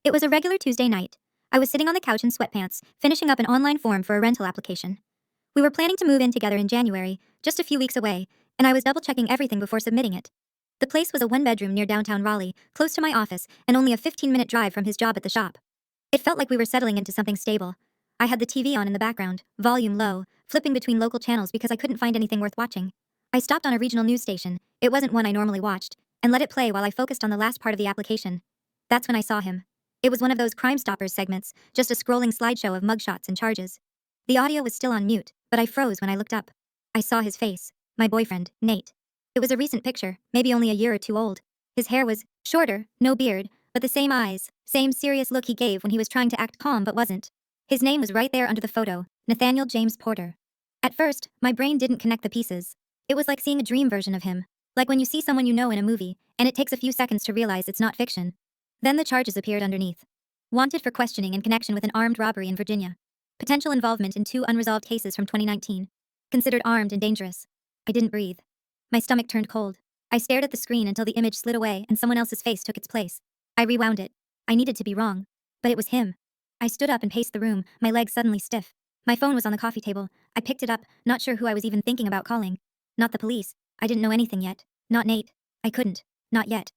It was a regular Tuesday night. I was sitting on the couch in sweatpants, finishing up an online form for a rental application. We were planning to move in together in January, just a few weeks away, and I was double checking everything before submitting it. The place was a one bedroom near downtown Raleigh, close to my office, and only a 15-minute drive from his job at the shop. It felt like we were settling into something stable. I had the TV on in the background, volume low, flipping between local channels because I couldn't find anything worth watching. I stopped on a regional news station, it wasn't one I normally watched, and let it play while I focused on the last part of the application. That's when I saw him. It was one of those Crime Stoppers segments, just a scrolling slideshow of mugshots and charges. The audio was still on mute, but I froze when I looked up. I saw his face. My boyfriend, Nate. It was a recent picture, maybe only a year or two old. His hair was shorter, no beard, but the same eyes, same serious look he gave when he was trying to act calm but wasn't. His name was right there under the photo, Nathaniel James Porter. At first, my brain didn't connect the pieces. It was like seeing a dream version of him. Like when you see someone you know in a movie, and it takes a few seconds to realize it's not fiction. Then the charges appeared underneath. Wanted for questioning in connection with an armed robbery in Virginia. Potential involvement in 2 unresolved cases from 2019. Considered armed and dangerous. I didn't breathe. My stomach turned cold. I stared at the screen until the image slid away and someone else's face took its place. I rewound it. I needed to be wrong. But it was him. I stood up and paced the room, my legs suddenly stiff. My phone was on the coffee table. I picked it up, not sure who I was even thinking about calling. Not the police. I didn't know anything yet. Not Nate. I couldn't. Not yet.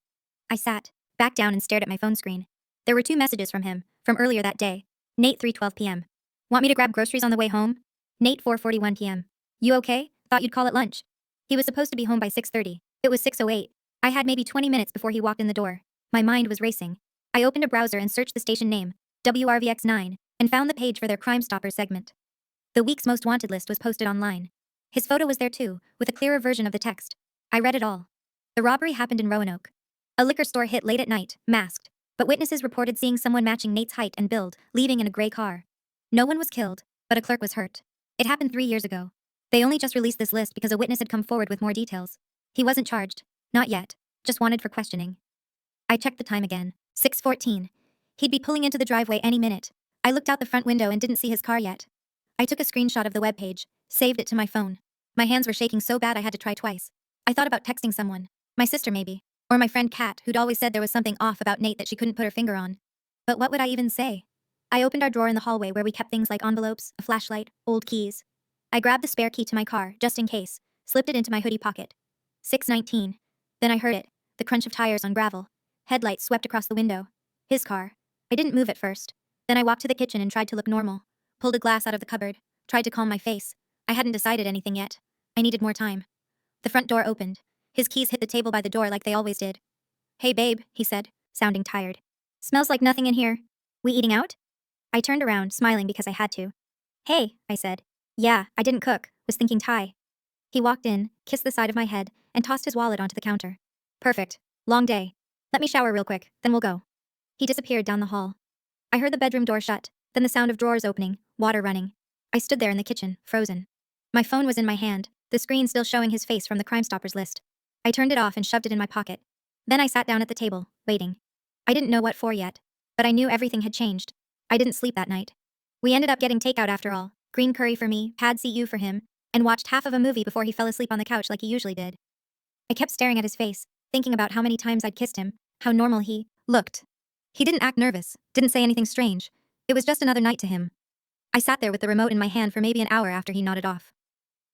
I sat back down and stared at my phone screen. There were 2 messages from him, from earlier that day. Nate 3:12 p.m. Want me to grab groceries on the way home? Nate 4:41 p.m. You okay? Thought you'd call at lunch. He was supposed to be home by 6:30. It was 6:08. I had maybe 20 minutes before he walked in the door. My mind was racing. I opened a browser and searched the station name, WRVX9, and found the page for their Crime Stoppers segment. The week's most wanted list was posted online. His photo was there too, with a clearer version of the text. I read it all. The robbery happened in Roanoke. A liquor store hit late at night, masked, but witnesses reported seeing someone matching Nate's height and build, leaving in a gray car. No one was killed, but a clerk was hurt. It happened 3 years ago. They only just released this list because a witness had come forward with more details. He wasn't charged. Not yet. Just wanted for questioning. I checked the time again. 6:14. He'd be pulling into the driveway any minute. I looked out the front window and didn't see his car yet. I took a screenshot of the webpage, saved it to my phone. My hands were shaking so bad I had to try twice. I thought about texting someone. My sister maybe. Or my friend Kat, who'd always said there was something off about Nate that she couldn't put her finger on. But what would I even say? I opened our drawer in the hallway where we kept things like envelopes, a flashlight, old keys. I grabbed the spare key to my car, just in case, slipped it into my hoodie pocket. 6:19. Then I heard it, the crunch of tires on gravel. Headlights swept across the window. His car. I didn't move at first. Then I walked to the kitchen and tried to look normal. Pulled a glass out of the cupboard, tried to calm my face. I hadn't decided anything yet. I needed more time. The front door opened. His keys hit the table by the door like they always did. Hey babe, he said, sounding tired. Smells like nothing in here. We eating out? I turned around, smiling because I had to. Hey, I said. Yeah, I didn't cook, was thinking Thai. He walked in, kissed the side of my head, and tossed his wallet onto the counter. Perfect. Long day. Let me shower real quick, then we'll go. He disappeared down the hall. I heard the bedroom door shut, then the sound of drawers opening, water running. I stood there in the kitchen, frozen. My phone was in my hand, the screen still showing his face from the Crime Stoppers list. I turned it off and shoved it in my pocket. Then I sat down at the table, waiting. I didn't know what for yet, but I knew everything had changed. I didn't sleep that night. We ended up getting takeout after all, green curry for me, pad see ew for him, and watched half of a movie before he fell asleep on the couch like he usually did. I kept staring at his face, thinking about how many times I'd kissed him, how normal he looked. He didn't act nervous, didn't say anything strange. It was just another night to him. I sat there with the remote in my hand for maybe an hour after he nodded off.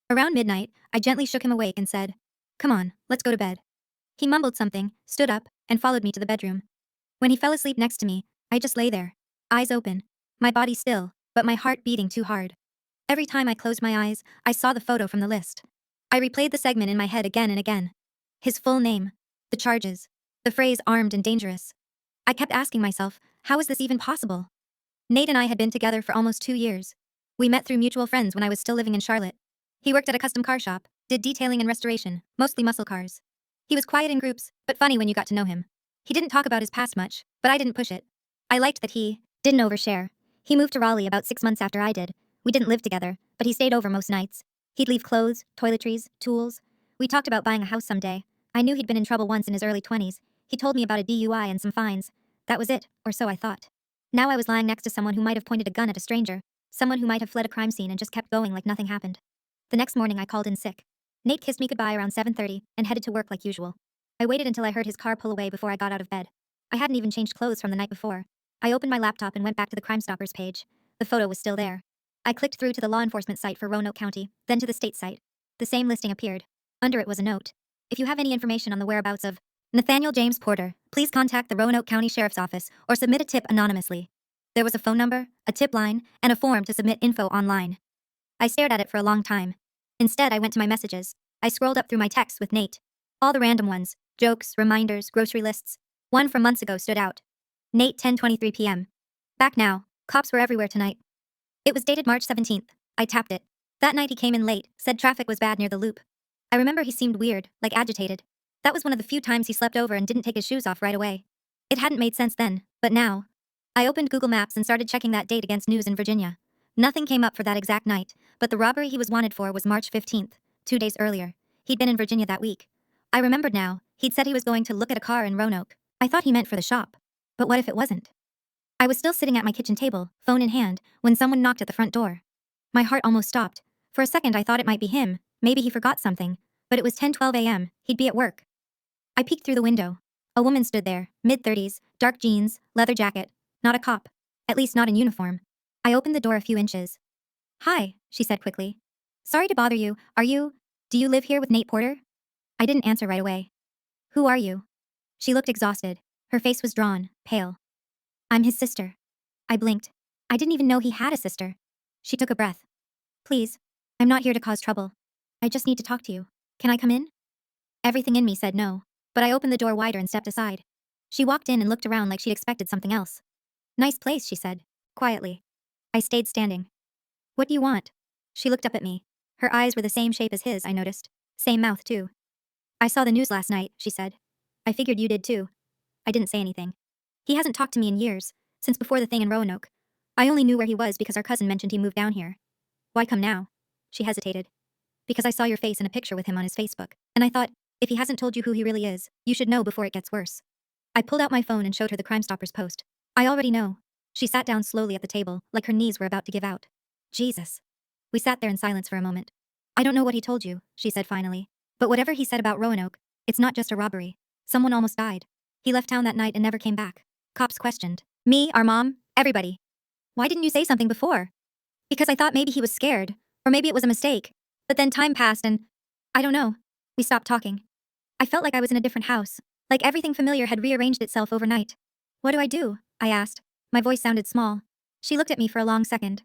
Around midnight, I gently shook him awake and said, Come on, let's go to bed. He mumbled something, stood up, and followed me to the bedroom. When he fell asleep next to me, I just lay there, eyes open, my body still, but my heart beating too hard. Every time I closed my eyes, I saw the photo from the list. I replayed the segment in my head again and again. His full name, the charges, the phrase armed and dangerous. I kept asking myself, how is this even possible? Nate and I had been together for almost 2 years. We met through mutual friends when I was still living in Charlotte. He worked at a custom car shop, did detailing and restoration, mostly muscle cars. He was quiet in groups, but funny when you got to know him. He didn't talk about his past much, but I didn't push it. I liked that he didn't overshare. He moved to Raleigh about 6 months after I did. We didn't live together, but he stayed over most nights. He'd leave clothes, toiletries, tools. We talked about buying a house someday. I knew he'd been in trouble once in his early 20s. He told me about a DUI and some fines. That was it, or so I thought. Now I was lying next to someone who might have pointed a gun at a stranger. Someone who might have fled a crime scene and just kept going like nothing happened. The next morning I called in sick. Nate kissed me goodbye around 7:30 and headed to work like usual. I waited until I heard his car pull away before I got out of bed. I hadn't even changed clothes from the night before. I opened my laptop and went back to the Crime Stoppers page. The photo was still there. I clicked through to the law enforcement site for Roanoke County, then to the state site. The same listing appeared. Under it was a note. If you have any information on the whereabouts of Nathaniel James Porter, please contact the Roanoke County Sheriff's Office or submit a tip anonymously. There was a phone number, a tip line, and a form to submit info online. I stared at it for a long time. Instead, I went to my messages. I scrolled up through my texts with Nate. All the random ones, jokes, reminders, grocery lists. One from months ago stood out. Nate, 10:23 p.m. Back now. Cops were everywhere tonight. It was dated March 17th. I tapped it. That night he came in late, said traffic was bad near the loop. I remember he seemed weird, like agitated. That was one of the few times he slept over and didn't take his shoes off right away. It hadn't made sense then, but now. I opened Google Maps and started checking that date against news in Virginia. Nothing came up for that exact night, but the robbery he was wanted for was March 15th, 2 days earlier. He'd been in Virginia that week. I remembered now, he'd said he was going to look at a car in Roanoke. I thought he meant for the shop. But what if it wasn't? I was still sitting at my kitchen table, phone in hand, when someone knocked at the front door. My heart almost stopped. For a second I thought it might be him, maybe he forgot something, but it was 10:12 a.m., he'd be at work. I peeked through the window. A woman stood there, mid-30s, dark jeans, leather jacket. Not a cop. At least not in uniform. I opened the door a few inches. "Hi," she said quickly. "Sorry to bother you. Do you live here with Nate Porter?" I didn't answer right away. "Who are you?" She looked exhausted. Her face was drawn, pale. "I'm his sister." I blinked. I didn't even know he had a sister. She took a breath. "Please. I'm not here to cause trouble. I just need to talk to you. Can I come in?" Everything in me said no, but I opened the door wider and stepped aside. She walked in and looked around like she'd expected something else. "Nice place," she said, quietly. I stayed standing. "What do you want?" She looked up at me. Her eyes were the same shape as his, I noticed. Same mouth, too. "I saw the news last night," she said. "I figured you did too." I didn't say anything. "He hasn't talked to me in years, since before the thing in Roanoke. I only knew where he was because our cousin mentioned he moved down here." "Why come now?" She hesitated. "Because I saw your face in a picture with him on his Facebook, and I thought, if he hasn't told you who he really is, you should know before it gets worse." I pulled out my phone and showed her the Crime Stoppers post. "I already know." She sat down slowly at the table, like her knees were about to give out. Jesus. We sat there in silence for a moment. "I don't know what he told you," she said finally. "But whatever he said about Roanoke, it's not just a robbery. Someone almost died. He left town that night and never came back." Cops questioned. Me, our mom, everybody. "Why didn't you say something before?" "Because I thought maybe he was scared. Or maybe it was a mistake. But then time passed and I don't know." We stopped talking. I felt like I was in a different house. Like everything familiar had rearranged itself overnight. "What do I do?" I asked. My voice sounded small. She looked at me for a long second.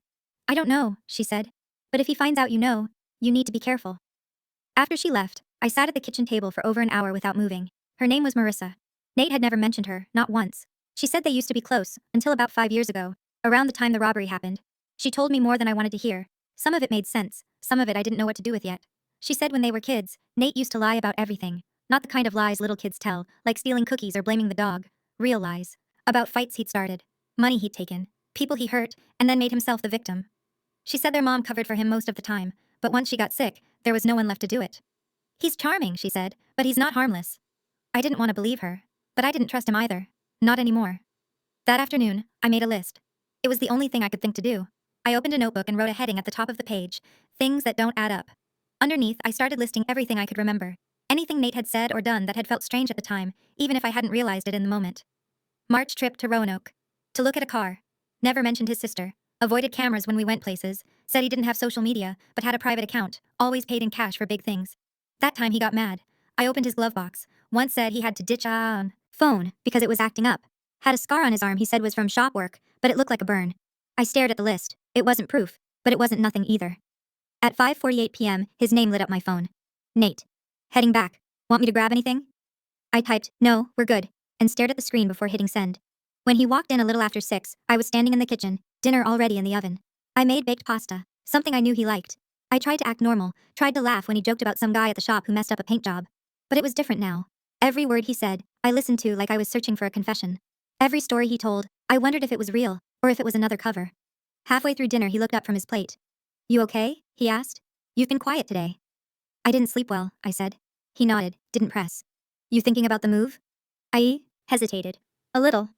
"I don't know," she said. "But if he finds out you know, you need to be careful." After she left, I sat at the kitchen table for over an hour without moving. Her name was Marissa. Nate had never mentioned her, not once. She said they used to be close, until about 5 years ago, around the time the robbery happened. She told me more than I wanted to hear. Some of it made sense, some of it I didn't know what to do with yet. She said when they were kids, Nate used to lie about everything. Not the kind of lies little kids tell, like stealing cookies or blaming the dog. Real lies. About fights he'd started, money he'd taken, people he hurt, and then made himself the victim. She said their mom covered for him most of the time, but once she got sick, there was no one left to do it. "He's charming," she said, "but he's not harmless." I didn't want to believe her, but I didn't trust him either. Not anymore. That afternoon, I made a list. It was the only thing I could think to do. I opened a notebook and wrote a heading at the top of the page, "Things that don't add up." Underneath, I started listing everything I could remember. Anything Nate had said or done that had felt strange at the time, even if I hadn't realized it in the moment. March trip to Roanoke. To look at a car. Never mentioned his sister. Avoided cameras when we went places. Said he didn't have social media, but had a private account. Always paid in cash for big things. That time he got mad. I opened his glove box. Once said he had to ditch on phone because it was acting up. Had a scar on his arm he said was from shop work, but it looked like a burn. I stared at the list. It wasn't proof, but it wasn't nothing either. At 5:48 p.m., his name lit up my phone. Nate. Heading back. Want me to grab anything? I typed, "No, we're good," and stared at the screen before hitting send. When he walked in a little after 6, I was standing in the kitchen, dinner already in the oven. I made baked pasta, something I knew he liked. I tried to act normal, tried to laugh when he joked about some guy at the shop who messed up a paint job. But it was different now. Every word he said, I listened to like I was searching for a confession. Every story he told, I wondered if it was real, or if it was another cover. Halfway through dinner he looked up from his plate. "You okay?" he asked. "You've been quiet today." "I didn't sleep well," I said. He nodded, didn't press. "You thinking about the move?" I hesitated. "A little."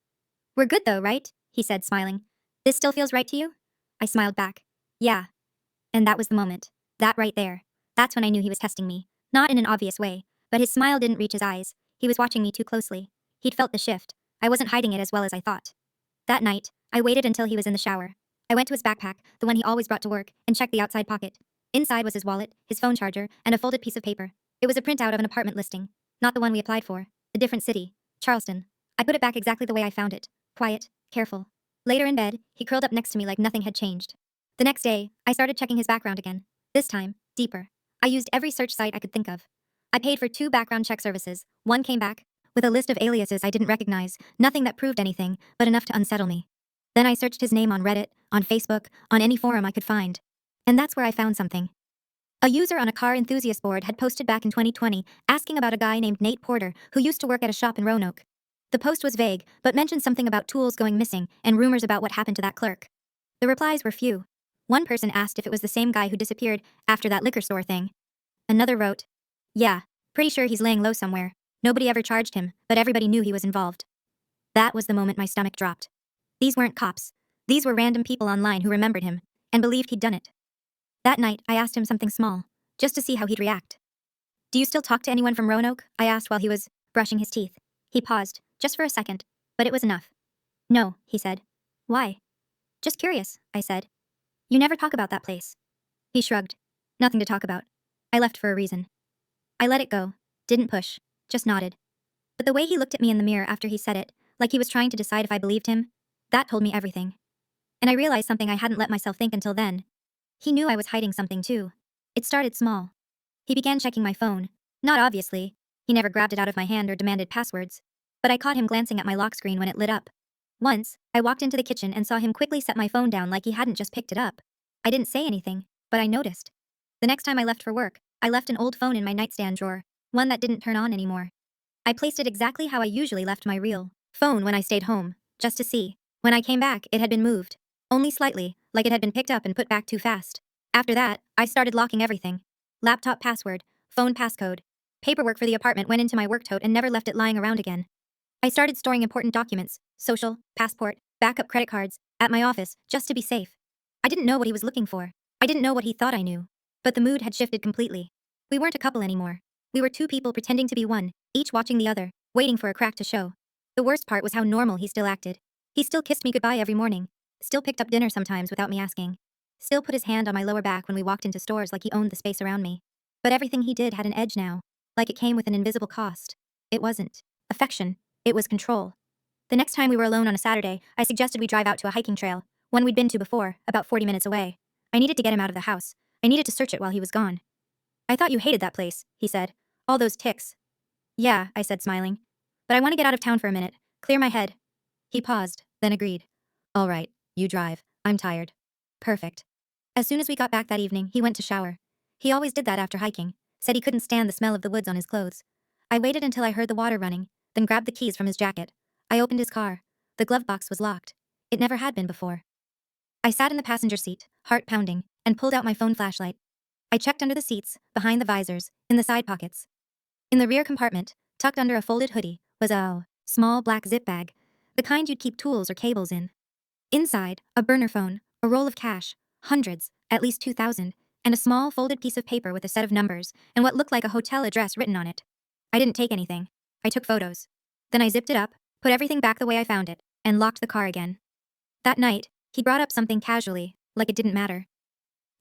"We're good though, right?" he said, smiling. "This still feels right to you?" I smiled back. "Yeah." And that was the moment. That right there. That's when I knew he was testing me. Not in an obvious way, but his smile didn't reach his eyes. He was watching me too closely. He'd felt the shift. I wasn't hiding it as well as I thought. That night, I waited until he was in the shower. I went to his backpack, the one he always brought to work, and checked the outside pocket. Inside was his wallet, his phone charger, and a folded piece of paper. It was a printout of an apartment listing. Not the one we applied for. A different city. Charleston. I put it back exactly the way I found it. Quiet, careful. Later in bed, he curled up next to me like nothing had changed. The next day, I started checking his background again. This time, deeper. I used every search site I could think of. I paid for 2 background check services. One came back with a list of aliases I didn't recognize, nothing that proved anything, but enough to unsettle me. Then I searched his name on Reddit, on Facebook, on any forum I could find. And that's where I found something. A user on a car enthusiast board had posted back in 2020 asking about a guy named Nate Porter who used to work at a shop in Roanoke. The post was vague, but mentioned something about tools going missing and rumors about what happened to that clerk. The replies were few. One person asked if it was the same guy who disappeared after that liquor store thing. Another wrote, "Yeah, pretty sure he's laying low somewhere. Nobody ever charged him, but everybody knew he was involved." That was the moment my stomach dropped. These weren't cops. These were random people online who remembered him and believed he'd done it. That night, I asked him something small, just to see how he'd react. "Do you still talk to anyone from Roanoke?" I asked while he was brushing his teeth. He paused, just for a second, but it was enough. "No," he said. "Why?" "Just curious," I said. "You never talk about that place." He shrugged. "Nothing to talk about. I left for a reason." I let it go, didn't push, just nodded. But the way he looked at me in the mirror after he said it, like he was trying to decide if I believed him, that told me everything. And I realized something I hadn't let myself think until then. He knew I was hiding something too. It started small. He began checking my phone. Not obviously. He never grabbed it out of my hand or demanded passwords. But I caught him glancing at my lock screen when it lit up. Once, I walked into the kitchen and saw him quickly set my phone down like he hadn't just picked it up. I didn't say anything, but I noticed. The next time I left for work, I left an old phone in my nightstand drawer, one that didn't turn on anymore. I placed it exactly how I usually left my real phone when I stayed home, just to see. When I came back, it had been moved. Only slightly, like it had been picked up and put back too fast. After that, I started locking everything. Laptop password, phone passcode. Paperwork for the apartment went into my work tote and never left it lying around again. I started storing important documents, social, passport, backup credit cards, at my office, just to be safe. I didn't know what he was looking for. I didn't know what he thought I knew. But the mood had shifted completely. We weren't a couple anymore. We were 2 people pretending to be one, each watching the other, waiting for a crack to show. The worst part was how normal he still acted. He still kissed me goodbye every morning. Still picked up dinner sometimes without me asking. Still put his hand on my lower back when we walked into stores like he owned the space around me. But everything he did had an edge now. Like it came with an invisible cost. It wasn't affection. It was control. The next time we were alone on a Saturday, I suggested we drive out to a hiking trail, one we'd been to before, about 40 minutes away. I needed to get him out of the house. I needed to search it while he was gone. "I thought you hated that place," he said. "All those ticks." "Yeah," I said, smiling. "But I want to get out of town for a minute. Clear my head." He paused, then agreed. "All right, you drive. I'm tired." Perfect. As soon as we got back that evening, he went to shower. He always did that after hiking. Said he couldn't stand the smell of the woods on his clothes. I waited until I heard the water running, then grabbed the keys from his jacket. I opened his car. The glove box was locked. It never had been before. I sat in the passenger seat, heart pounding, and pulled out my phone flashlight. I checked under the seats, behind the visors, in the side pockets. In the rear compartment, tucked under a folded hoodie, was a small black zip bag, the kind you'd keep tools or cables in. Inside, a burner phone, a roll of cash, hundreds, at least 2,000, and a small folded piece of paper with a set of numbers and what looked like a hotel address written on it. I didn't take anything. I took photos. Then I zipped it up, put everything back the way I found it, and locked the car again. That night, he brought up something casually, like it didn't matter.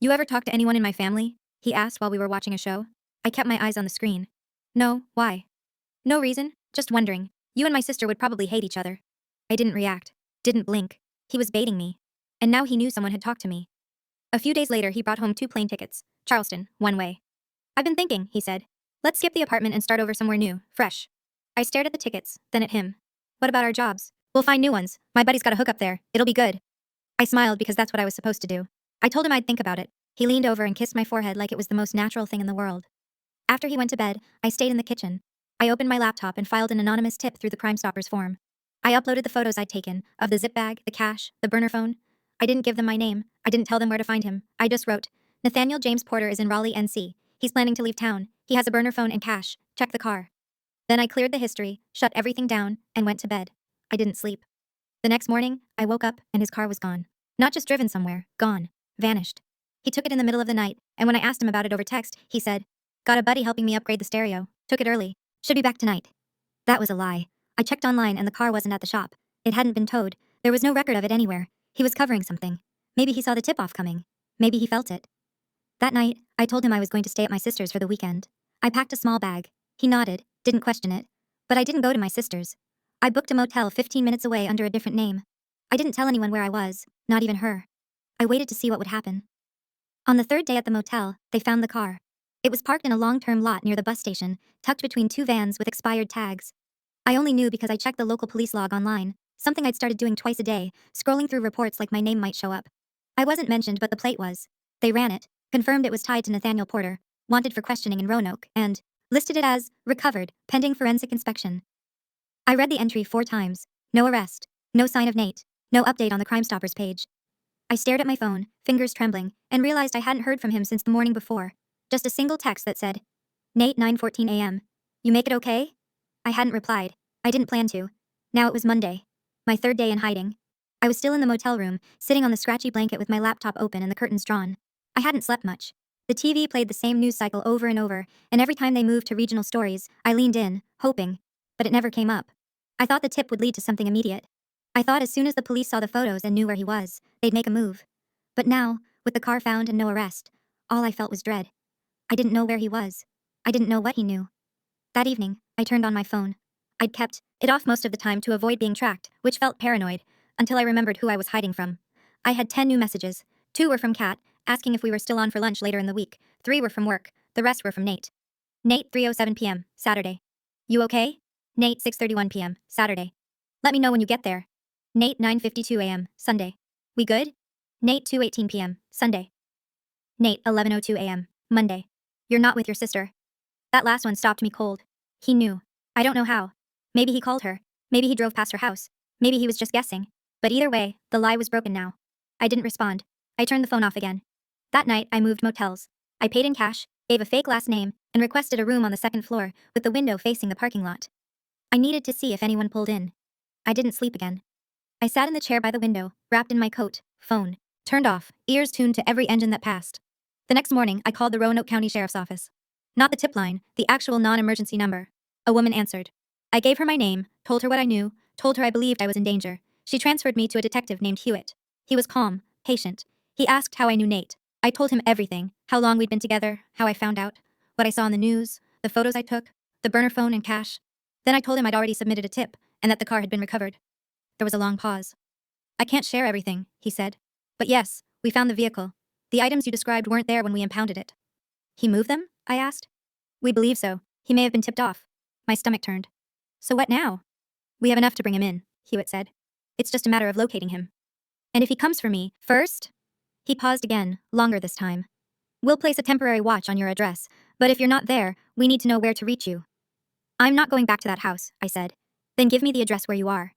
"You ever talk to anyone in my family?" he asked while we were watching a show. I kept my eyes on the screen. "No, why?" "No reason, just wondering. You and my sister would probably hate each other." I didn't react, didn't blink. He was baiting me. And now he knew someone had talked to me. A few days later, he brought home 2 plane tickets. Charleston, one way. "I've been thinking," he said. "Let's skip the apartment and start over somewhere new, fresh." I stared at the tickets, then at him. "What about our jobs?" "We'll find new ones. My buddy's got a hookup there. It'll be good." I smiled because that's what I was supposed to do. I told him I'd think about it. He leaned over and kissed my forehead like it was the most natural thing in the world. After he went to bed, I stayed in the kitchen. I opened my laptop and filed an anonymous tip through the Crime Stoppers form. I uploaded the photos I'd taken, of the zip bag, the cash, the burner phone. I didn't give them my name. I didn't tell them where to find him. I just wrote, "Nathaniel James Porter is in Raleigh, NC. He's planning to leave town. He has a burner phone and cash. Check the car." Then I cleared the history, shut everything down, and went to bed. I didn't sleep. The next morning, I woke up and his car was gone. Not just driven somewhere, gone. Vanished. He took it in the middle of the night, and when I asked him about it over text, he said, "Got a buddy helping me upgrade the stereo. Took it early. Should be back tonight." That was a lie. I checked online and the car wasn't at the shop. It hadn't been towed. There was no record of it anywhere. He was covering something. Maybe he saw the tip-off coming. Maybe he felt it. That night, I told him I was going to stay at my sister's for the weekend. I packed a small bag. He nodded, didn't question it. But I didn't go to my sister's. I booked a motel 15 minutes away under a different name. I didn't tell anyone where I was, not even her. I waited to see what would happen. On the third day at the motel, they found the car. It was parked in a long-term lot near the bus station, tucked between two vans with expired tags. I only knew because I checked the local police log online, something I'd started doing twice a day, scrolling through reports like my name might show up. I wasn't mentioned, but the plate was. They ran it, confirmed it was tied to Nathaniel Porter, wanted for questioning in Roanoke, and listed it as recovered, pending forensic inspection. I read the entry 4 times. No arrest. No sign of Nate. No update on the Crime Stoppers page. I stared at my phone, fingers trembling, and realized I hadn't heard from him since the morning before. Just a single text that said, Nate, 9:14 a.m. You make it okay? I hadn't replied. I didn't plan to. Now it was Monday. My 3rd day in hiding. I was still in the motel room, sitting on the scratchy blanket with my laptop open and the curtains drawn. I hadn't slept much. The TV played the same news cycle over and over, and every time they moved to regional stories, I leaned in, hoping. But it never came up. I thought the tip would lead to something immediate. I thought as soon as the police saw the photos and knew where he was, they'd make a move. But now, with the car found and no arrest, all I felt was dread. I didn't know where he was. I didn't know what he knew. That evening, I turned on my phone. I'd kept it off most of the time to avoid being tracked, which felt paranoid, until I remembered who I was hiding from. I had 10 new messages. 2 were from Kat, asking if we were still on for lunch later in the week. 3 were from work. The rest were from Nate. Nate, 3:07 p.m., Saturday. You okay? Nate, 6:31 p.m., Saturday. Let me know when you get there. Nate, 9:52 a.m., Sunday. We good? Nate, 2:18 p.m., Sunday. Nate, 11:02 a.m., Monday. You're not with your sister. That last one stopped me cold. He knew. I don't know how. Maybe he called her. Maybe he drove past her house. Maybe he was just guessing. But either way, the lie was broken now. I didn't respond. I turned the phone off again. That night, I moved motels. I paid in cash, gave a fake last name, and requested a room on the 2nd floor, with the window facing the parking lot. I needed to see if anyone pulled in. I didn't sleep again. I sat in the chair by the window, wrapped in my coat, phone turned off, ears tuned to every engine that passed. The next morning, I called the Roanoke County Sheriff's Office. Not the tip line, the actual non-emergency number. A woman answered. I gave her my name, told her what I knew, told her I believed I was in danger. She transferred me to a detective named Hewitt. He was calm, patient. He asked how I knew Nate. I told him everything, how long we'd been together, how I found out, what I saw in the news, the photos I took, the burner phone and cash. Then I told him I'd already submitted a tip, and that the car had been recovered. There was a long pause. I can't share everything, he said. But yes, we found the vehicle. The items you described weren't there when we impounded it. He moved them? I asked. We believe so. He may have been tipped off. My stomach turned. So what now? We have enough to bring him in, Hewitt said. It's just a matter of locating him. And if he comes for me, first? He paused again, longer this time. We'll place a temporary watch on your address, but if you're not there, we need to know where to reach you. I'm not going back to that house, I said. Then give me the address where you are.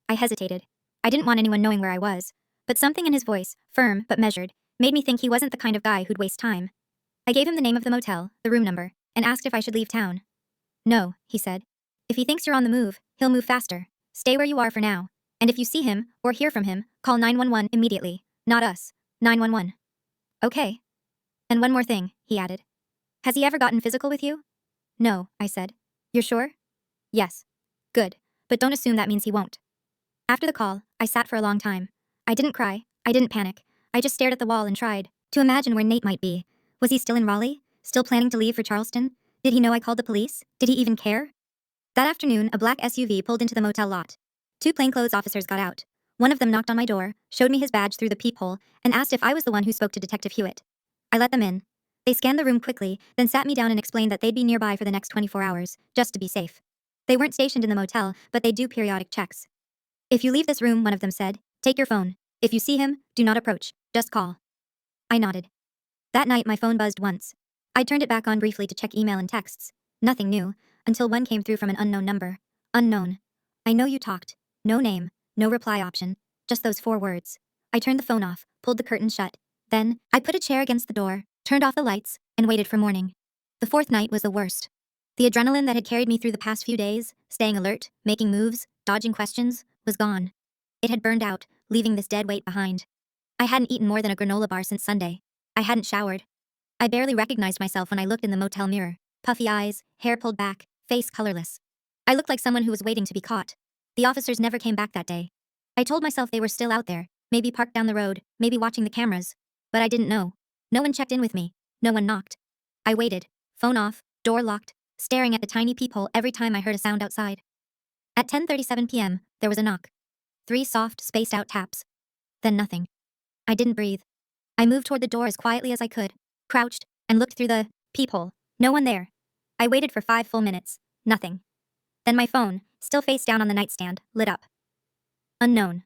I hesitated. I didn't want anyone knowing where I was, but something in his voice, firm but measured, made me think he wasn't the kind of guy who'd waste time. I gave him the name of the motel, the room number, and asked if I should leave town. No, he said. If he thinks you're on the move, he'll move faster. Stay where you are for now. And if you see him, or hear from him, call 911 immediately. Not us. 911. Okay. And one more thing, he added. Has he ever gotten physical with you? No, I said. You're sure? Yes. Good. But don't assume that means he won't. After the call, I sat for a long time. I didn't cry. I didn't panic. I just stared at the wall and tried to imagine where Nate might be. Was he still in Raleigh? Still planning to leave for Charleston? Did he know I called the police? Did he even care? That afternoon, a black SUV pulled into the motel lot. 2 plainclothes officers got out. One of them knocked on my door, showed me his badge through the peephole, and asked if I was the one who spoke to Detective Hewitt. I let them in. They scanned the room quickly, then sat me down and explained that they'd be nearby for the next 24 hours, just to be safe. They weren't stationed in the motel, but they do periodic checks. If you leave this room, one of them said, take your phone. If you see him, do not approach, just call. I nodded. That night, my phone buzzed once. I turned it back on briefly to check email and texts. Nothing new, until one came through from an unknown number. Unknown. I know you talked. No name, no reply option, just those 4 words. I turned the phone off, pulled the curtain shut. Then, I put a chair against the door, turned off the lights, and waited for morning. The 4th night was the worst. The adrenaline that had carried me through the past few days, staying alert, making moves, dodging questions, was gone. It had burned out, leaving this dead weight behind. I hadn't eaten more than a granola bar since Sunday. I hadn't showered. I barely recognized myself when I looked in the motel mirror. Puffy eyes, hair pulled back, face colorless. I looked like someone who was waiting to be caught. The officers never came back that day. I told myself they were still out there, maybe parked down the road, maybe watching the cameras. But I didn't know. No one checked in with me. No one knocked. I waited, phone off, door locked, staring at the tiny peephole every time I heard a sound outside. At 10:37 p.m., there was a knock. 3 soft, spaced out taps. Then nothing. I didn't breathe. I moved toward the door as quietly as I could, crouched, and looked through the peephole. No one there. I waited for 5 full minutes. Nothing. Then my phone, still face down on the nightstand, lit up. Unknown.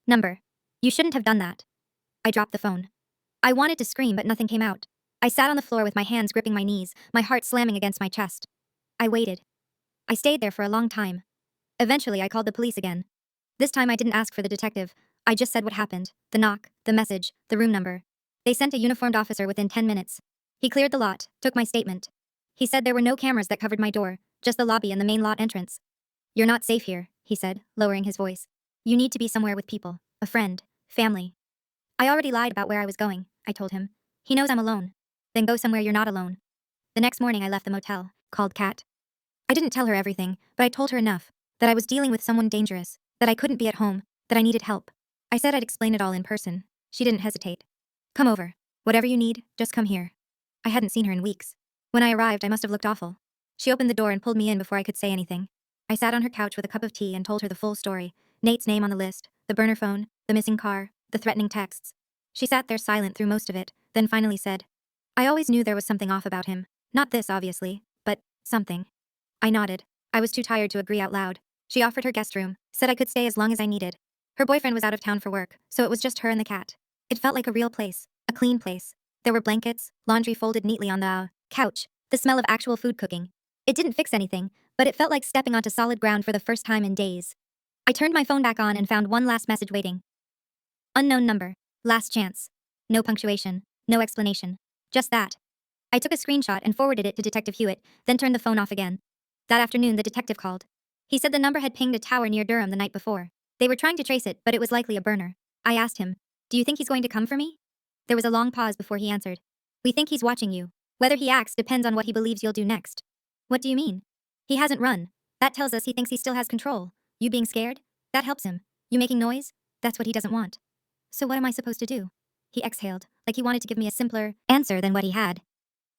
Number. You shouldn't have done that. I dropped the phone. I wanted to scream, but nothing came out. I sat on the floor with my hands gripping my knees, my heart slamming against my chest. I waited. I stayed there for a long time. Eventually, I called the police again. This time, I didn't ask for the detective. I just said what happened, the knock, the message, the room number. They sent a uniformed officer within 10 minutes. He cleared the lot, took my statement. He said there were no cameras that covered my door, just the lobby and the main lot entrance. You're not safe here, he said, lowering his voice. You need to be somewhere with people, a friend, family. I already lied about where I was going, I told him. He knows I'm alone. Then go somewhere you're not alone. The next morning, I left the motel, called Kat. I didn't tell her everything, but I told her enough, that I was dealing with someone dangerous, that I couldn't be at home, that I needed help. I said I'd explain it all in person. She didn't hesitate. Come over. Whatever you need, just come here. I hadn't seen her in weeks. When I arrived, I must have looked awful. She opened the door and pulled me in before I could say anything. I sat on her couch with a cup of tea and told her the full story. Nate's name on the list, the burner phone, the missing car, the threatening texts. She sat there silent through most of it, then finally said, I always knew there was something off about him. Not this, obviously, but something. I nodded. I was too tired to agree out loud. She offered her guest room, said I could stay as long as I needed. Her boyfriend was out of town for work, so it was just her and the cat. It felt like a real place, a clean place. There were blankets, laundry folded neatly on the couch, the smell of actual food cooking. It didn't fix anything, but it felt like stepping onto solid ground for the first time in days. I turned my phone back on and found one last message waiting. Unknown number. Last chance. No punctuation. No explanation. Just that. I took a screenshot and forwarded it to Detective Hewitt, then turned the phone off again. That afternoon, the detective called. He said the number had pinged a tower near Durham the night before. They were trying to trace it, but it was likely a burner. I asked him, do you think he's going to come for me? There was a long pause before he answered. We think he's watching you. Whether he acts depends on what he believes you'll do next. What do you mean? He hasn't run. That tells us he thinks he still has control. You being scared? That helps him. You making noise? That's what he doesn't want. So what am I supposed to do? He exhaled, like he wanted to give me a simpler answer than what he had.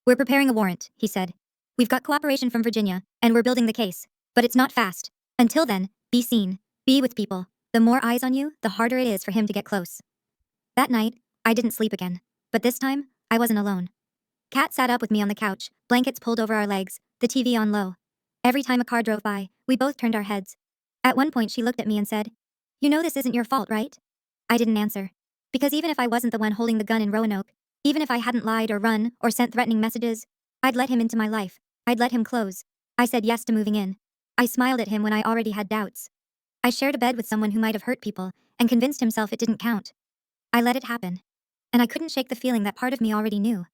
We're preparing a warrant, he said. We've got cooperation from Virginia, and we're building the case. But it's not fast. Until then, be seen. Be with people. The more eyes on you, the harder it is for him to get close. That night, I didn't sleep again. But this time, I wasn't alone. Kat sat up with me on the couch, blankets pulled over our legs, the TV on low. Every time a car drove by, we both turned our heads. At one point, she looked at me and said, You know this isn't your fault, right? I didn't answer. Because even if I wasn't the one holding the gun in Roanoke, even if I hadn't lied or run or sent threatening messages, I'd let him into my life. I'd let him close. I said yes to moving in. I smiled at him when I already had doubts. I shared a bed with someone who might have hurt people and convinced himself it didn't count. I let it happen. And I couldn't shake the feeling that part of me already knew.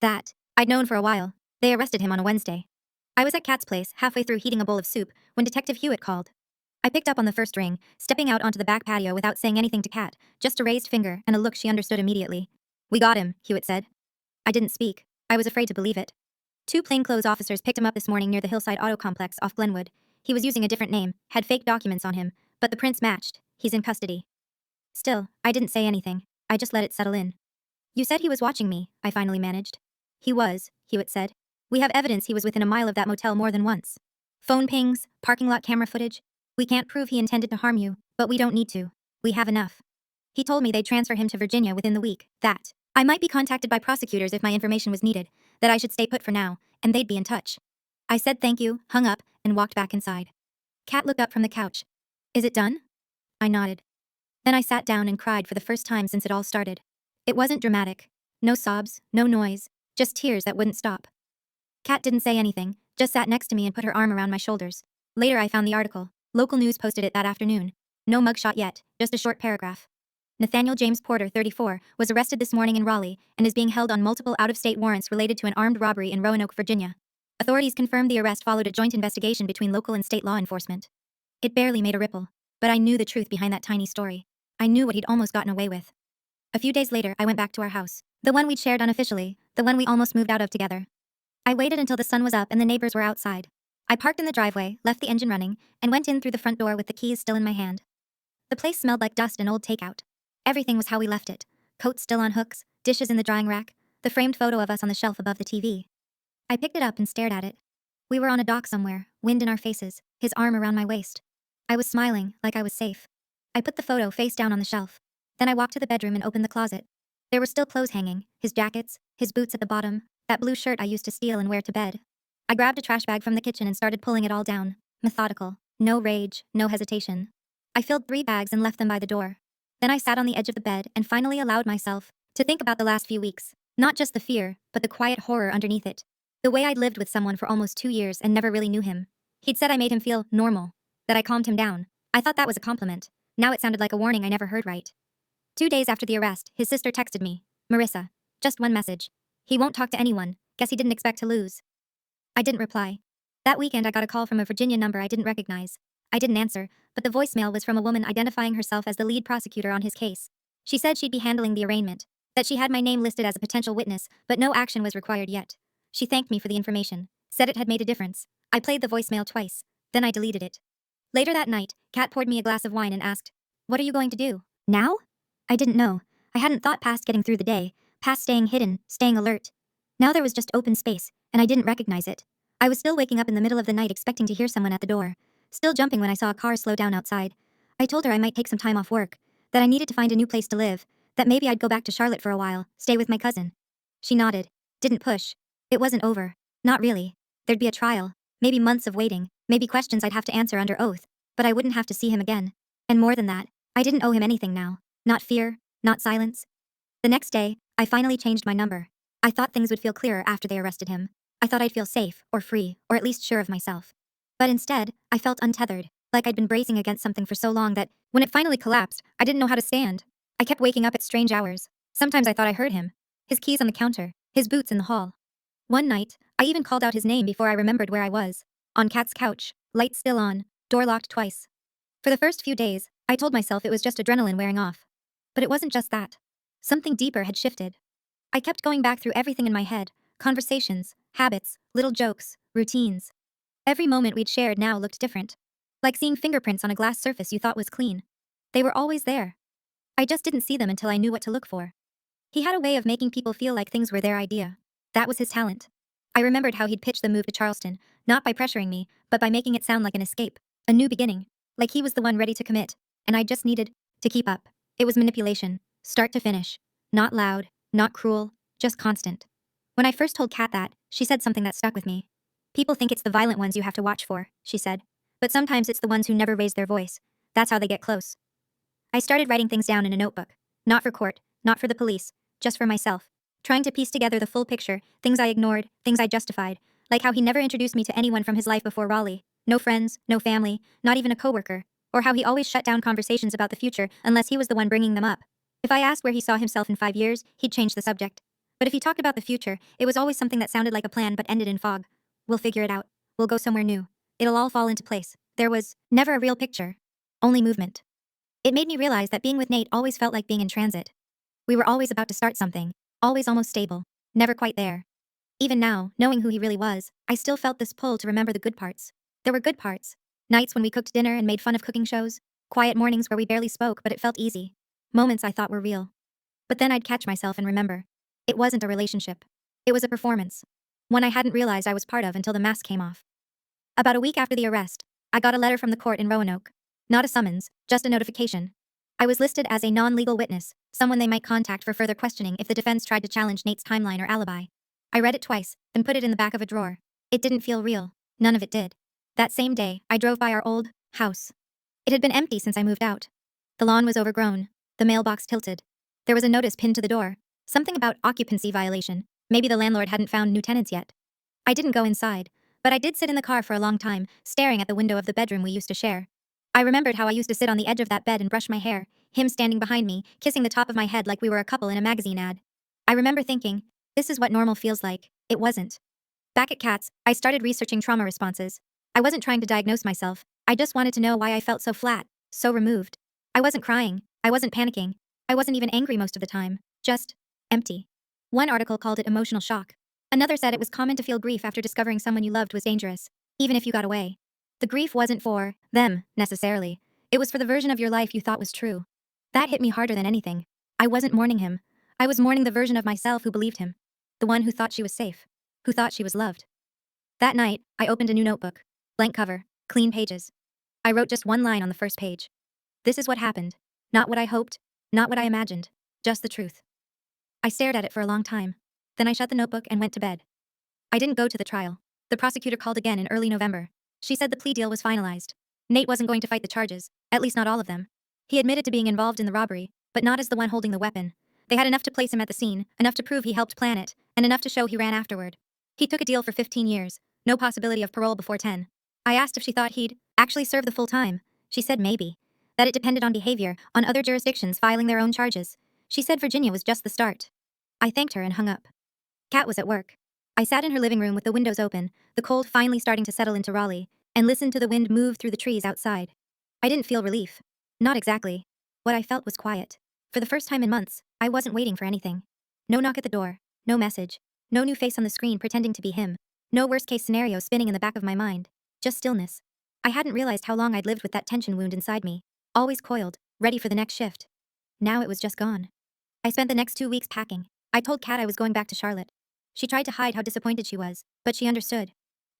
That I'd known for a while. They arrested him on a Wednesday. I was at Kat's place, halfway through heating a bowl of soup, when Detective Hewitt called. I picked up on the first ring, stepping out onto the back patio without saying anything to Kat, just a raised finger and a look she understood immediately. We got him, Hewitt said. I didn't speak. I was afraid to believe it. 2 plainclothes officers picked him up this morning near the Hillside Auto Complex off Glenwood. He was using a different name, had fake documents on him, but the prints matched. He's in custody. Still, I didn't say anything. I just let it settle in. You said he was watching me, I finally managed. He was, Hewitt said. We have evidence he was within a mile of that motel more than once. Phone pings, parking lot camera footage. We can't prove he intended to harm you, but we don't need to. We have enough. He told me they'd transfer him to Virginia within the week, that I might be contacted by prosecutors if my information was needed, that I should stay put for now, and they'd be in touch. I said thank you, hung up, and walked back inside. Kat looked up from the couch. Is it done? I nodded. Then I sat down and cried for the first time since it all started. It wasn't dramatic. No sobs, no noise, just tears that wouldn't stop. Kat didn't say anything, just sat next to me and put her arm around my shoulders. Later I found the article. Local news posted it that afternoon. No mugshot yet, just a short paragraph. Nathaniel James Porter, 34, was arrested this morning in Raleigh and is being held on multiple out-of-state warrants related to an armed robbery in Roanoke, Virginia. Authorities confirmed the arrest followed a joint investigation between local and state law enforcement. It barely made a ripple, but I knew the truth behind that tiny story. I knew what he'd almost gotten away with. A few days later, I went back to our house, the one we'd shared unofficially, the one we almost moved out of together. I waited until the sun was up and the neighbors were outside. I parked in the driveway, left the engine running, and went in through the front door with the keys still in my hand. The place smelled like dust and old takeout. Everything was how we left it. Coats still on hooks, dishes in the drying rack, the framed photo of us on the shelf above the TV. I picked it up and stared at it. We were on a dock somewhere, wind in our faces, his arm around my waist. I was smiling, like I was safe. I put the photo face down on the shelf. Then I walked to the bedroom and opened the closet. There were still clothes hanging, his jackets, his boots at the bottom, that blue shirt I used to steal and wear to bed. I grabbed a trash bag from the kitchen and started pulling it all down, methodical, no rage, no hesitation. I filled 3 bags and left them by the door. Then I sat on the edge of the bed and finally allowed myself to think about the last few weeks. Not just the fear, but the quiet horror underneath it. The way I'd lived with someone for almost 2 years and never really knew him. He'd said I made him feel normal, that I calmed him down. I thought that was a compliment. Now it sounded like a warning I never heard right. 2 days after the arrest, his sister texted me, "Marissa. Just one message. He won't talk to anyone. Guess he didn't expect to lose." I didn't reply. That weekend I got a call from a Virginia number I didn't recognize. I didn't answer, but the voicemail was from a woman identifying herself as the lead prosecutor on his case. She said she'd be handling the arraignment, that she had my name listed as a potential witness, but no action was required yet. She thanked me for the information, said it had made a difference. I played the voicemail twice, then I deleted it. Later that night, Kat poured me a glass of wine and asked, "What are you going to do? Now?" I didn't know. I hadn't thought past getting through the day, past staying hidden, staying alert. Now there was just open space, and I didn't recognize it. I was still waking up in the middle of the night expecting to hear someone at the door. Still jumping when I saw a car slow down outside. I told her I might take some time off work, that I needed to find a new place to live, that maybe I'd go back to Charlotte for a while, stay with my cousin. She nodded. Didn't push. It wasn't over. Not really. There'd be a trial, maybe months of waiting, maybe questions I'd have to answer under oath, but I wouldn't have to see him again. And more than that, I didn't owe him anything now. Not fear, not silence. The next day, I finally changed my number. I thought things would feel clearer after they arrested him. I thought I'd feel safe, or free, or at least sure of myself. But instead, I felt untethered, like I'd been bracing against something for so long that, when it finally collapsed, I didn't know how to stand. I kept waking up at strange hours. Sometimes I thought I heard him. His keys on the counter, his boots in the hall. One night, I even called out his name before I remembered where I was. On Kat's couch, lights still on, door locked twice. For the first few days, I told myself it was just adrenaline wearing off. But it wasn't just that. Something deeper had shifted. I kept going back through everything in my head, conversations, habits, little jokes, routines. Every moment we'd shared now looked different. Like seeing fingerprints on a glass surface you thought was clean. They were always there. I just didn't see them until I knew what to look for. He had a way of making people feel like things were their idea. That was his talent. I remembered how he'd pitched the move to Charleston, not by pressuring me, but by making it sound like an escape, a new beginning, like he was the one ready to commit, and I just needed to keep up. It was manipulation, start to finish. Not loud, not cruel, just constant. When I first told Kat that, she said something that stuck with me. "People think it's the violent ones you have to watch for," she said. "But sometimes it's the ones who never raise their voice. That's how they get close." I started writing things down in a notebook. Not for court, not for the police, just for myself. Trying to piece together the full picture, things I ignored, things I justified. Like how he never introduced me to anyone from his life before Raleigh. No friends, no family, not even a coworker. Or how he always shut down conversations about the future unless he was the one bringing them up. If I asked where he saw himself in 5 years, he'd change the subject. But if he talked about the future, it was always something that sounded like a plan but ended in fog. "We'll figure it out. We'll go somewhere new. It'll all fall into place." There was never a real picture. Only movement. It made me realize that being with Nate always felt like being in transit. We were always about to start something. Always almost stable. Never quite there. Even now, knowing who he really was, I still felt this pull to remember the good parts. There were good parts. Nights when we cooked dinner and made fun of cooking shows. Quiet mornings where we barely spoke but it felt easy. Moments I thought were real. But then I'd catch myself and remember. It wasn't a relationship. It was a performance. One I hadn't realized I was part of until the mask came off. About a week after the arrest, I got a letter from the court in Roanoke. Not a summons, just a notification. I was listed as a non-legal witness, someone they might contact for further questioning if the defense tried to challenge Nate's timeline or alibi. I read it twice, then put it in the back of a drawer. It didn't feel real. None of it did. That same day, I drove by our old house. It had been empty since I moved out. The lawn was overgrown, the mailbox tilted. There was a notice pinned to the door. Something about occupancy violation. Maybe the landlord hadn't found new tenants yet. I didn't go inside, but I did sit in the car for a long time, staring at the window of the bedroom we used to share. I remembered how I used to sit on the edge of that bed and brush my hair, him standing behind me, kissing the top of my head like we were a couple in a magazine ad. I remember thinking, this is what normal feels like. It wasn't. Back at Kat's, I started researching trauma responses. I wasn't trying to diagnose myself. I just wanted to know why I felt so flat, so removed. I wasn't crying. I wasn't panicking. I wasn't even angry most of the time. Just empty. One article called it emotional shock. Another said it was common to feel grief after discovering someone you loved was dangerous, even if you got away. The grief wasn't for them, necessarily. It was for the version of your life you thought was true. That hit me harder than anything. I wasn't mourning him. I was mourning the version of myself who believed him. The one who thought she was safe. Who thought she was loved. That night, I opened a new notebook. Blank cover, clean pages. I wrote just one line on the first page. This is what happened. Not what I hoped, not what I imagined, just the truth. I stared at it for a long time. Then I shut the notebook and went to bed. I didn't go to the trial. The prosecutor called again in early November. She said the plea deal was finalized. Nate wasn't going to fight the charges, at least not all of them. He admitted to being involved in the robbery, but not as the one holding the weapon. They had enough to place him at the scene, enough to prove he helped plan it, and enough to show he ran afterward. He took a deal for 15 years, no possibility of parole before 10. I asked if she thought he'd actually serve the full time. She said maybe. That it depended on behavior, on other jurisdictions filing their own charges. She said Virginia was just the start. I thanked her and hung up. Kat was at work. I sat in her living room with the windows open, the cold finally starting to settle into Raleigh, and listened to the wind move through the trees outside. I didn't feel relief. Not exactly. What I felt was quiet. For the first time in months, I wasn't waiting for anything. No knock at the door, no message, no new face on the screen pretending to be him, no worst-case scenario spinning in the back of my mind. Just stillness. I hadn't realized how long I'd lived with that tension wound inside me, always coiled, ready for the next shift. Now it was just gone. I spent the next 2 weeks packing. I told Kat I was going back to Charlotte. She tried to hide how disappointed she was, but she understood.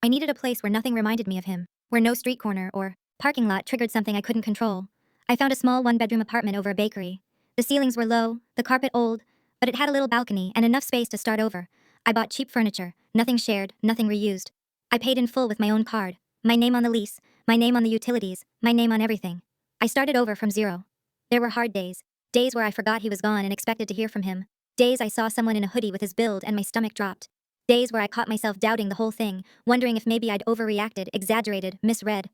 I needed a place where nothing reminded me of him, where no street corner or parking lot triggered something I couldn't control. I found a small one-bedroom apartment over a bakery. The ceilings were low, the carpet old, but it had a little balcony and enough space to start over. I bought cheap furniture, nothing shared, nothing reused. I paid in full with my own card, my name on the lease, my name on the utilities, my name on everything. I started over from zero. There were hard days, days where I forgot he was gone and expected to hear from him. Days I saw someone in a hoodie with his build and my stomach dropped. Days where I caught myself doubting the whole thing, wondering if maybe I'd overreacted, exaggerated, misread.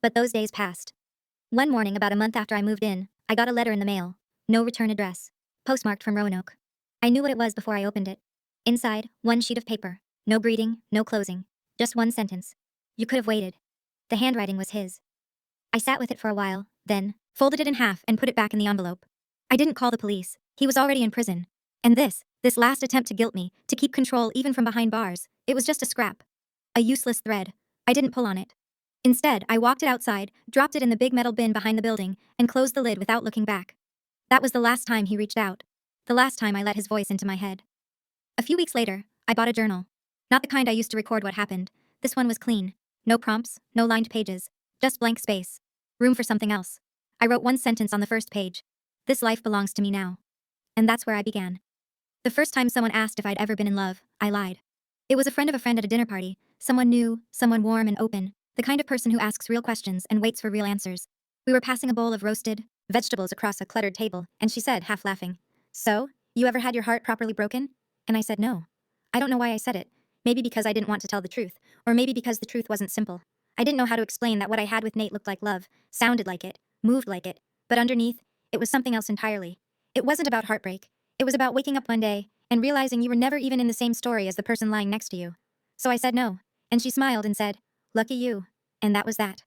But those days passed. One morning about a month after I moved in, I got a letter in the mail. No return address. Postmarked from Roanoke. I knew what it was before I opened it. Inside, one sheet of paper. No greeting, no closing. Just one sentence. You could have waited. The handwriting was his. I sat with it for a while, then folded it in half and put it back in the envelope. I didn't call the police. He was already in prison. And this last attempt to guilt me, to keep control even from behind bars, it was just a scrap. A useless thread. I didn't pull on it. Instead, I walked it outside, dropped it in the big metal bin behind the building, and closed the lid without looking back. That was the last time he reached out. The last time I let his voice into my head. A few weeks later, I bought a journal. Not the kind I used to record what happened. This one was clean. No prompts, no lined pages. Just blank space. Room for something else. I wrote one sentence on the first page. This life belongs to me now. And that's where I began. The first time someone asked if I'd ever been in love, I lied. It was a friend of a friend at a dinner party, someone new, someone warm and open, the kind of person who asks real questions and waits for real answers. We were passing a bowl of roasted vegetables across a cluttered table, and she said, half laughing, "So, you ever had your heart properly broken?" And I said no. I don't know why I said it. Maybe because I didn't want to tell the truth, or maybe because the truth wasn't simple. I didn't know how to explain that what I had with Nate looked like love, sounded like it, moved like it, but underneath, it was something else entirely. It wasn't about heartbreak. It was about waking up one day and realizing you were never even in the same story as the person lying next to you. So I said no, and she smiled and said, "Lucky you." And that was that.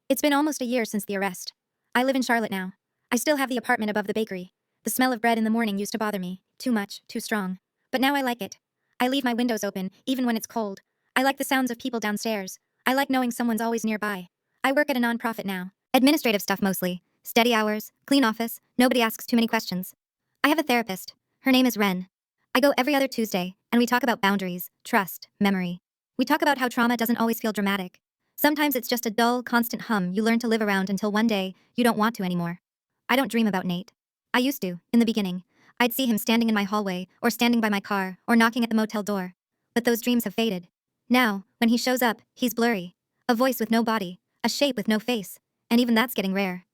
It's been almost a year since the arrest. I live in Charlotte now. I still have the apartment above the bakery. The smell of bread in the morning used to bother me. Too much, too strong. But now I like it. I leave my windows open, even when it's cold. I like the sounds of people downstairs. I like knowing someone's always nearby. I work at a nonprofit now. Administrative stuff mostly. Steady hours, clean office, nobody asks too many questions. I have a therapist. Her name is Ren. I go every other Tuesday, and we talk about boundaries, trust, memory. We talk about how trauma doesn't always feel dramatic. Sometimes it's just a dull, constant hum you learn to live around until one day, you don't want to anymore. I don't dream about Nate. I used to, in the beginning. I'd see him standing in my hallway, or standing by my car, or knocking at the motel door. But those dreams have faded. Now, when he shows up, he's blurry. A voice with no body, a shape with no face, and even that's getting rare.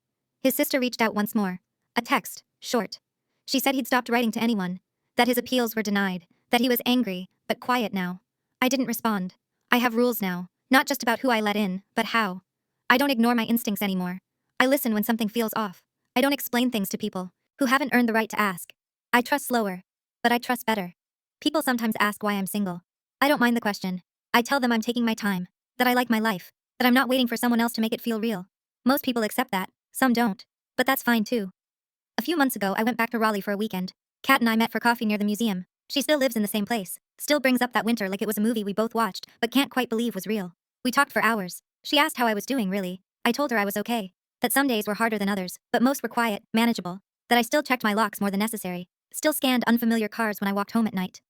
His sister reached out once more. A text, short. She said he'd stopped writing to anyone, that his appeals were denied, that he was angry, but quiet now. I didn't respond. I have rules now, not just about who I let in, but how. I don't ignore my instincts anymore. I listen when something feels off. I don't explain things to people who haven't earned the right to ask. I trust slower, but I trust better. People sometimes ask why I'm single. I don't mind the question. I tell them I'm taking my time, that I like my life, that I'm not waiting for someone else to make it feel real. Most people accept that, some don't, but that's fine too. A few months ago, I went back to Raleigh for a weekend. Kat and I met for coffee near the museum. She still lives in the same place, still brings up that winter like it was a movie we both watched, but can't quite believe was real. We talked for hours. She asked how I was doing, really. I told her I was okay. That some days were harder than others, but most were quiet, manageable. That I still checked my locks more than necessary, still scanned unfamiliar cars when I walked home at night.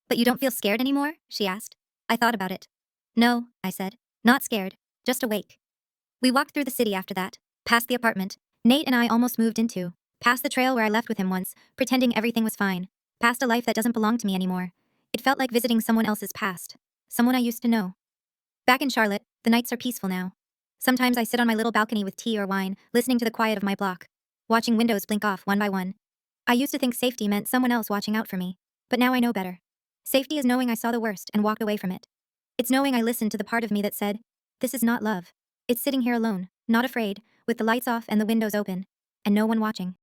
But you don't feel scared anymore? She asked. I thought about it. No, I said. Not scared, just awake. We walked through the city after that, past the apartment Nate and I almost moved into, past the trail where I left with him once, pretending everything was fine, past a life that doesn't belong to me anymore. It felt like visiting someone else's past, someone I used to know. Back in Charlotte, the nights are peaceful now. Sometimes I sit on my little balcony with tea or wine, listening to the quiet of my block, watching windows blink off one by one. I used to think safety meant someone else watching out for me, but now I know better. Safety is knowing I saw the worst and walked away from it. It's knowing I listened to the part of me that said, this is not love. It's sitting here alone, not afraid, with the lights off and the windows open, and no one watching.